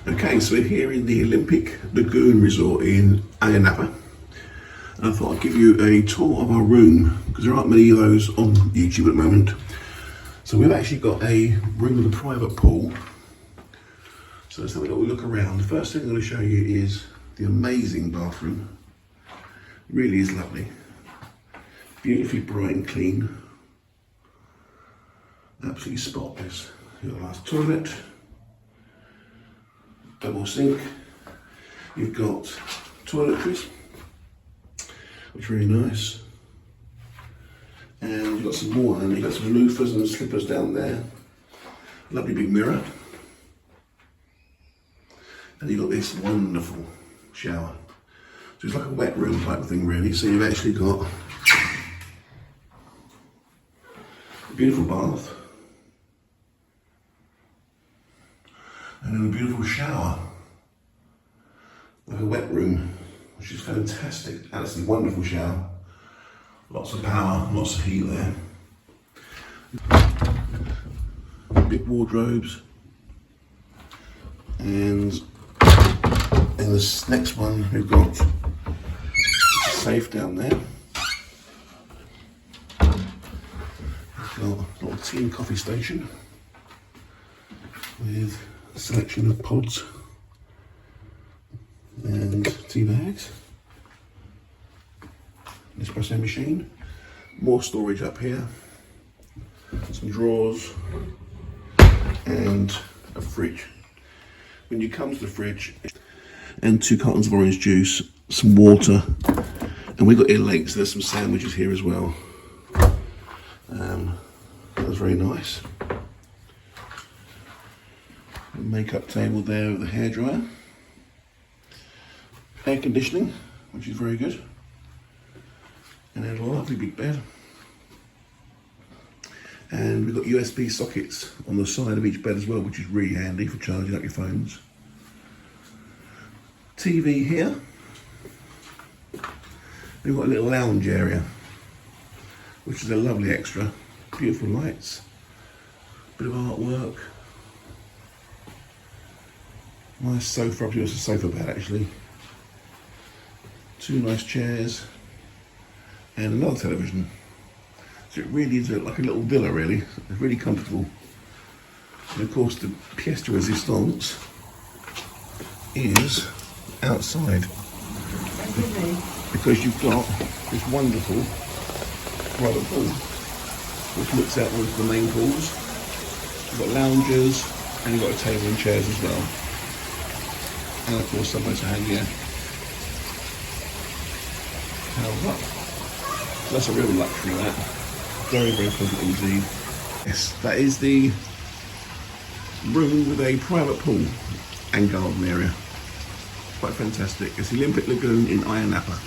Okay, so we're here in the Olympic Lagoon Resort in Ayia Napa. And I thought I'd give you a tour of our room, because there aren't many of those on YouTube at the moment. So we've actually got a room with a private pool. So let's have a little look around. The first thing I'm going to show you is the amazing bathroom. It really is lovely. Beautifully bright and clean. Absolutely spotless. You've got a nice toilet. Double sink. You've got toiletries, which are really nice. And you've got some more, and you've got some loafers and slippers down there. Lovely big mirror. And you've got this wonderful shower. So it's like a wet room type of thing really. So you've actually got a beautiful bath. And then a beautiful shower, like a wet room, which is fantastic. Absolutely wonderful shower. Lots of power, lots of heat there. Big wardrobes. And in this next one, we've got a safe down there. We've got a little tea and coffee station with a selection of pods and tea bags, an espresso machine, more storage up here, some drawers and a fridge. When you come to the fridge, and 2 cartons of orange juice, some water, and we've got ear-legs. There's some sandwiches here as well. That was very nice. Makeup table there with a hairdryer, air conditioning, which is very good, and then a lovely big bed. And we've got USB sockets on the side of each bed as well, which is really handy for charging up your phones. TV here. We've got a little lounge area, which is a lovely extra. Beautiful lights, bit of artwork. Nice sofa, up here, it's a sofa bed actually. 2 nice chairs and another television. So it really is like a little villa really. It's really comfortable. And of course the pièce de résistance is outside. Because you've got this wonderful private pool which looks out onto the main pools. You've got loungers and you've got a table and chairs as well. And of course somewhere to hang your towels up. So that's a real luxury that. Very, very pleasant indeed. Yes, that is the room with a private pool and garden area. Quite fantastic. It's the Olympic Lagoon in Ayia Napa.